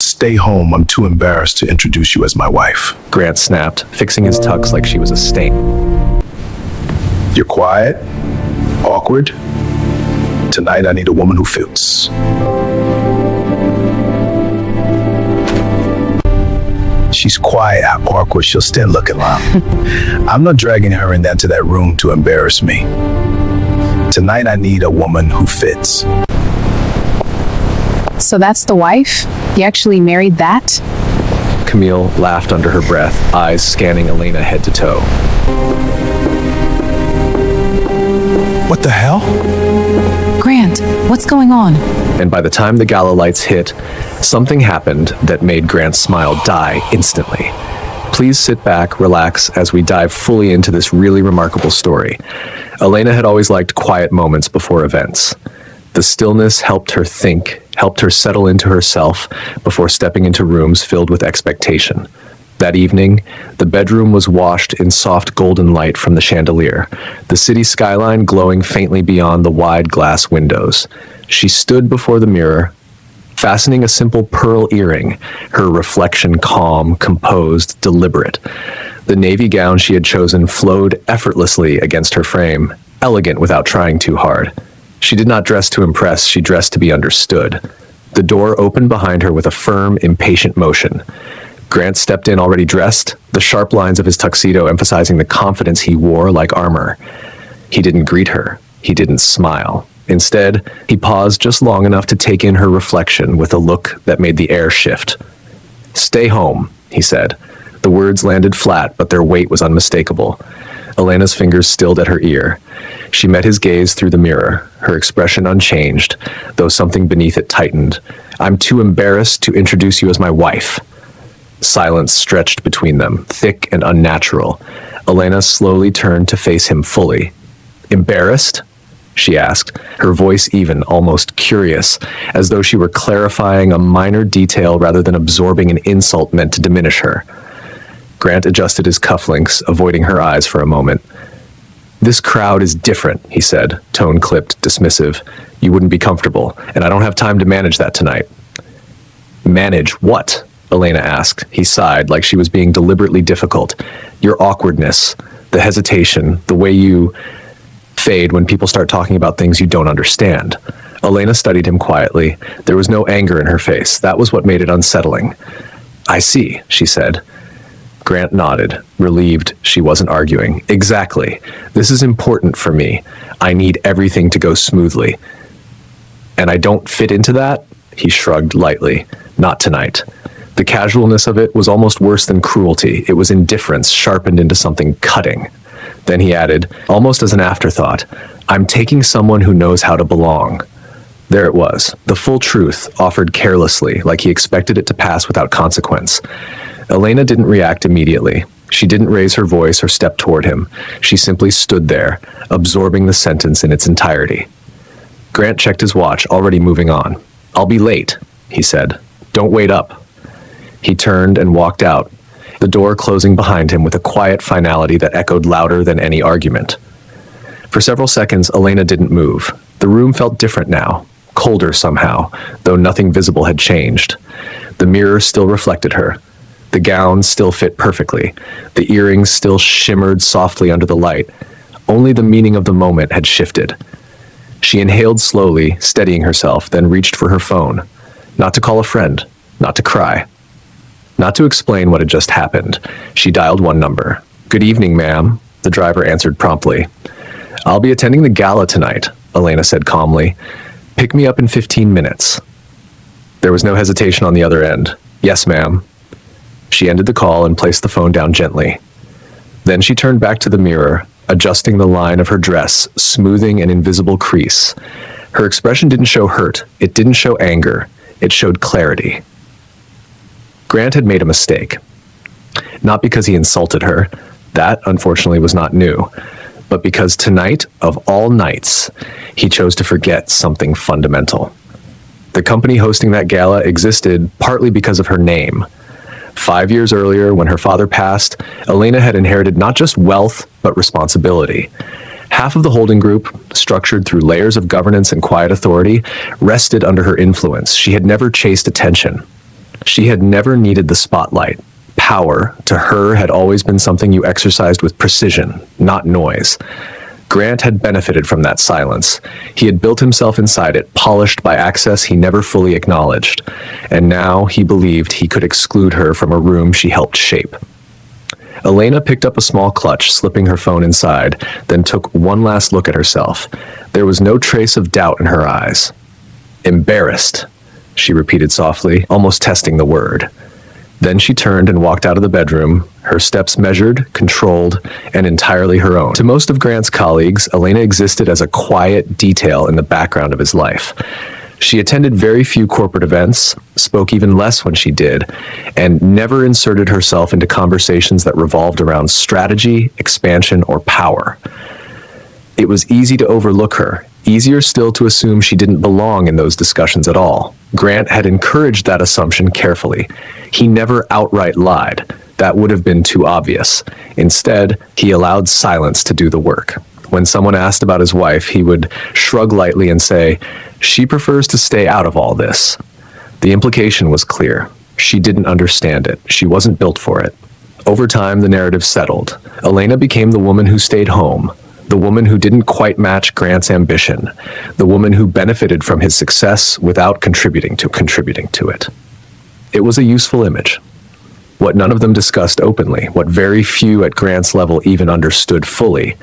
Stay home. I'm too embarrassed to introduce you as my wife. Grant snapped, fixing his tux like she was a stain. You're quiet, awkward. Tonight I need a woman who fits. She's quiet, awkward, she'll stand looking loud. I'm not dragging her into that room to embarrass me. Tonight I need a woman who fits. So that's the wife? You actually married that? Camille laughed under her breath, eyes scanning Elena head to toe. What the hell? Grant, what's going on? And by the time the gala lights hit, something happened that made Grant's smile die instantly. Please sit back, relax, as we dive fully into this really remarkable story. Elena had always liked quiet moments before events. The stillness helped her think, helped her settle into herself before stepping into rooms filled with expectation. That evening, the bedroom was washed in soft golden light from the chandelier, the city skyline glowing faintly beyond the wide glass windows. She stood before the mirror, fastening a simple pearl earring, her reflection calm, composed, deliberate. The navy gown she had chosen flowed effortlessly against her frame, elegant without trying too hard. She did not dress to impress, she dressed to be understood. The door opened behind her with a firm, impatient motion. Grant stepped in already dressed, the sharp lines of his tuxedo emphasizing the confidence he wore like armor. He didn't greet her. He didn't smile. Instead, he paused just long enough to take in her reflection with a look that made the air shift. "Stay home," he said. The words landed flat, but their weight was unmistakable. Elena's fingers stilled at her ear. She met his gaze through the mirror, her expression unchanged, though something beneath it tightened. "I'm too embarrassed to introduce you as my wife." Silence stretched between them, thick and unnatural. Elena slowly turned to face him fully. "Embarrassed?" she asked, her voice even, almost curious, as though she were clarifying a minor detail rather than absorbing an insult meant to diminish her. Grant adjusted his cufflinks, avoiding her eyes for a moment. "This crowd is different," he said, tone clipped, dismissive. "You wouldn't be comfortable, and I don't have time to manage that tonight." "Manage what?" Elena asked. He sighed, like she was being deliberately difficult. "Your awkwardness, the hesitation, the way you fade when people start talking about things you don't understand." Elena studied him quietly. There was no anger in her face. That was what made it unsettling. "I see," she said. Grant nodded, relieved she wasn't arguing. "Exactly. This is important for me. I need everything to go smoothly. And I don't fit into that?" He shrugged lightly. "Not tonight." The casualness of it was almost worse than cruelty. It was indifference sharpened into something cutting. Then he added, almost as an afterthought, "I'm taking someone who knows how to belong." There it was, the full truth, offered carelessly, like he expected it to pass without consequence. Elena didn't react immediately. She didn't raise her voice or step toward him. She simply stood there, absorbing the sentence in its entirety. Grant checked his watch, already moving on. "I'll be late," he said. "Don't wait up." He turned and walked out, the door closing behind him with a quiet finality that echoed louder than any argument. For several seconds, Elena didn't move. The room felt different now, colder somehow, though nothing visible had changed. The mirror still reflected her. The gown still fit perfectly. The earrings still shimmered softly under the light. Only the meaning of the moment had shifted. She inhaled slowly, steadying herself, then reached for her phone. Not to call a friend, not to cry. Not to explain what had just happened. She dialed one number. "Good evening, ma'am," the driver answered promptly. "I'll be attending the gala tonight," Elena said calmly. "Pick me up in 15 minutes. There was no hesitation on the other end. "Yes, ma'am." She ended the call and placed the phone down gently. Then she turned back to the mirror, adjusting the line of her dress, smoothing an invisible crease. Her expression didn't show hurt. It didn't show anger. It showed clarity. Grant had made a mistake. Not because he insulted her. That, unfortunately, was not new. But because tonight, of all nights, he chose to forget something fundamental. The company hosting that gala existed partly because of her name. 5 years earlier, when her father passed, Elena had inherited not just wealth, but responsibility. Half of the holding group, structured through layers of governance and quiet authority, rested under her influence. She had never chased attention. She had never needed the spotlight. Power, to her, had always been something you exercised with precision, not noise. Grant had benefited from that silence. He had built himself inside it, polished by access he never fully acknowledged. And now he believed he could exclude her from a room she helped shape. Elena picked up a small clutch, slipping her phone inside, then took one last look at herself. There was no trace of doubt in her eyes. Embarrassed, she repeated softly, almost testing the word. Then she turned and walked out of the bedroom, her steps measured, controlled, and entirely her own. To most of Grant's colleagues, Elena existed as a quiet detail in the background of his life. She attended very few corporate events, spoke even less when she did, and never inserted herself into conversations that revolved around strategy, expansion, or power. It was easy to overlook her, easier still to assume she didn't belong in those discussions at all. Grant had encouraged that assumption carefully. He never outright lied. That would have been too obvious. Instead, he allowed silence to do the work. When someone asked about his wife, he would shrug lightly and say, "She prefers to stay out of all this." The implication was clear. She didn't understand it. She wasn't built for it. Over time, the narrative settled. Elena became the woman who stayed home, the woman who didn't quite match Grant's ambition, the woman who benefited from his success without contributing to it. It was a useful image. What none of them discussed openly, what very few at Grant's level even understood fully,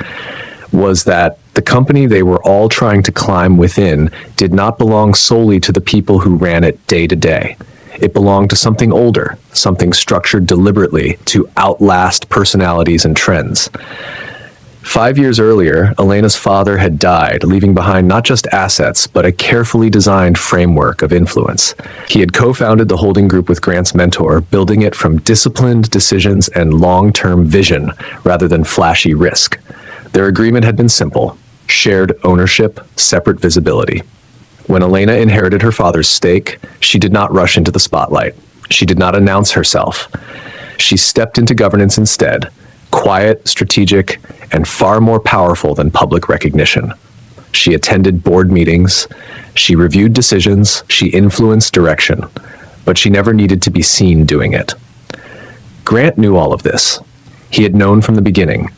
was that the company they were all trying to climb within did not belong solely to the people who ran it day to day. It belonged to something older, something structured deliberately to outlast personalities and trends. 5 years earlier, Elena's father had died, leaving behind not just assets, but a carefully designed framework of influence. He had co-founded the holding group with Grant's mentor, building it from disciplined decisions and long-term vision rather than flashy risk. Their agreement had been simple: shared ownership, separate visibility. When Elena inherited her father's stake, she did not rush into the spotlight. She did not announce herself. She stepped into governance instead, quiet, strategic, and far more powerful than public recognition. She attended board meetings, she reviewed decisions, she influenced direction, but she never needed to be seen doing it. Grant knew all of this. He had known from the beginning.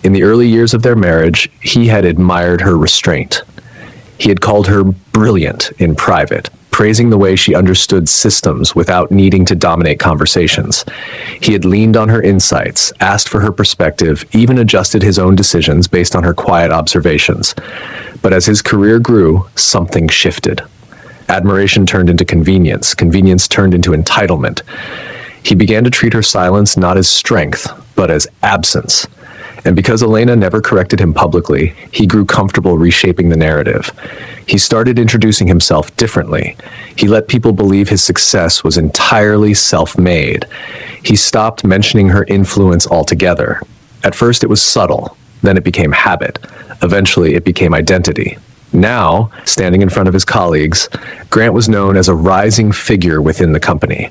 In the early years of their marriage, he had admired her restraint. He had called her brilliant in private, praising the way she understood systems without needing to dominate conversations. He had leaned on her insights, asked for her perspective, even adjusted his own decisions based on her quiet observations. But as his career grew, something shifted. Admiration turned into convenience. Convenience turned into entitlement. He began to treat her silence not as strength, but as absence. And because Elena never corrected him publicly, he grew comfortable reshaping the narrative. He started introducing himself differently. He let people believe his success was entirely self-made. He stopped mentioning her influence altogether. At first it was subtle, then it became habit. Eventually it became identity. Now, standing in front of his colleagues, Grant was known as a rising figure within the company,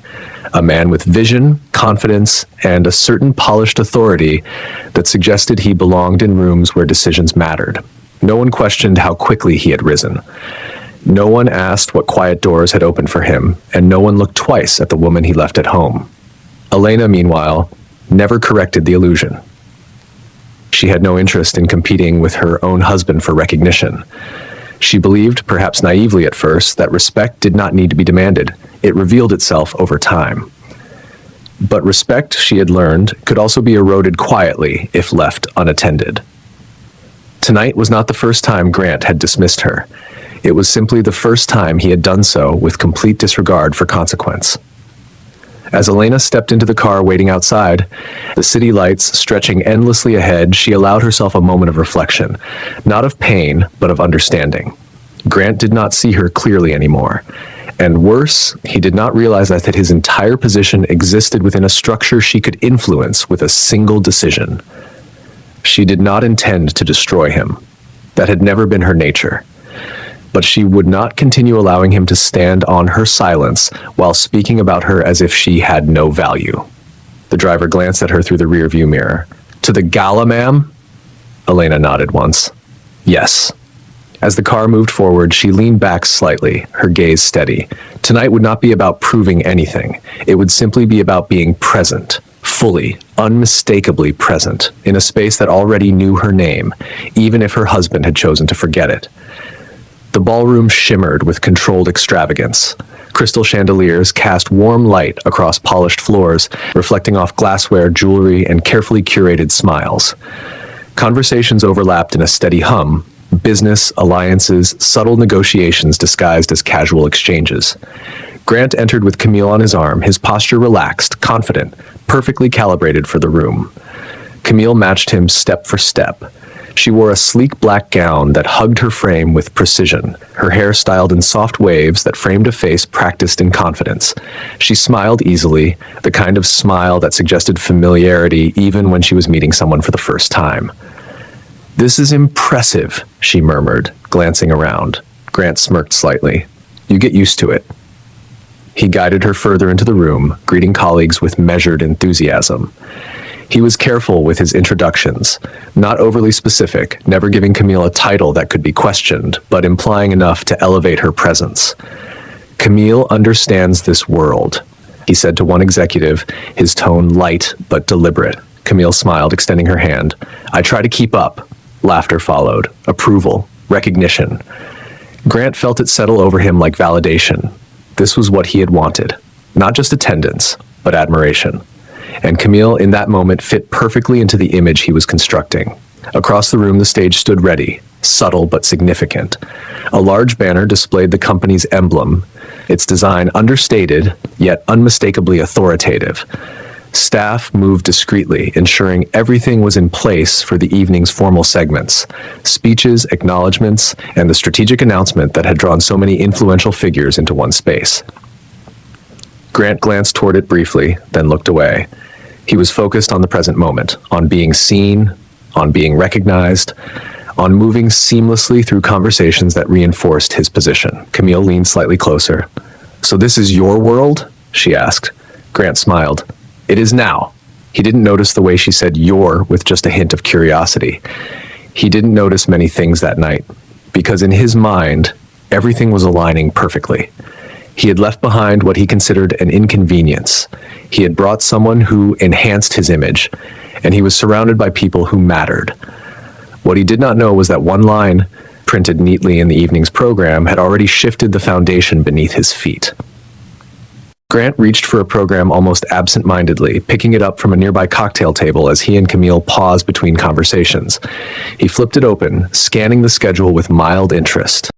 a man with vision, confidence, and a certain polished authority that suggested he belonged in rooms where decisions mattered. No one questioned how quickly he had risen. No one asked what quiet doors had opened for him, and no one looked twice at the woman he left at home. Elena, meanwhile, never corrected the illusion. She had no interest in competing with her own husband for recognition. She believed, perhaps naively at first, that respect did not need to be demanded. It revealed itself over time. But respect, she had learned, could also be eroded quietly if left unattended. Tonight was not the first time Grant had dismissed her. It was simply the first time he had done so with complete disregard for consequence. As Elena stepped into the car waiting outside, the city lights stretching endlessly ahead, she allowed herself a moment of reflection, not of pain, but of understanding. Grant did not see her clearly anymore. And worse, he did not realize that his entire position existed within a structure she could influence with a single decision. She did not intend to destroy him. That had never been her nature. But she would not continue allowing him to stand on her silence while speaking about her as if she had no value. The driver glanced at her through the rearview mirror. "To the gala, ma'am?" Elena nodded once. "Yes." As the car moved forward, she leaned back slightly, her gaze steady. Tonight would not be about proving anything. It would simply be about being present, fully, unmistakably present, in a space that already knew her name, even if her husband had chosen to forget it. The ballroom shimmered with controlled extravagance. Crystal chandeliers cast warm light across polished floors, reflecting off glassware, jewelry, and carefully curated smiles. Conversations overlapped in a steady hum, business, alliances, subtle negotiations disguised as casual exchanges. Grant entered with Camille on his arm, his posture relaxed, confident, perfectly calibrated for the room. Camille matched him step for step. She wore a sleek black gown that hugged her frame with precision, her hair styled in soft waves that framed a face practiced in confidence. She smiled easily, the kind of smile that suggested familiarity even when she was meeting someone for the first time. "This is impressive," she murmured, glancing around. Grant smirked slightly. "You get used to it." He guided her further into the room, greeting colleagues with measured enthusiasm. He was careful with his introductions, not overly specific, never giving Camille a title that could be questioned, but implying enough to elevate her presence. "Camille understands this world," he said to one executive, his tone light but deliberate. Camille smiled, extending her hand. "I try to keep up." Laughter followed, approval, recognition. Grant felt it settle over him like validation. This was what he had wanted. Not just attendance, but admiration. And Camille, in that moment, fit perfectly into the image he was constructing. Across the room, the stage stood ready, subtle but significant. A large banner displayed the company's emblem, its design understated, yet unmistakably authoritative. Staff moved discreetly, ensuring everything was in place for the evening's formal segments, speeches, acknowledgments, and the strategic announcement that had drawn so many influential figures into one space. Grant glanced toward it briefly, then looked away. He was focused on the present moment, on being seen, on being recognized, on moving seamlessly through conversations that reinforced his position. Camille leaned slightly closer. "So this is your world?" she asked. Grant smiled. "It is now." He didn't notice the way she said "your" with just a hint of curiosity. He didn't notice many things that night, because in his mind, everything was aligning perfectly. He had left behind what he considered an inconvenience. He had brought someone who enhanced his image, and he was surrounded by people who mattered. What he did not know was that one line, printed neatly in the evening's program, had already shifted the foundation beneath his feet. Grant reached for a program almost absent-mindedly, picking it up from a nearby cocktail table as he and Camille paused between conversations. He flipped it open, scanning the schedule with mild interest.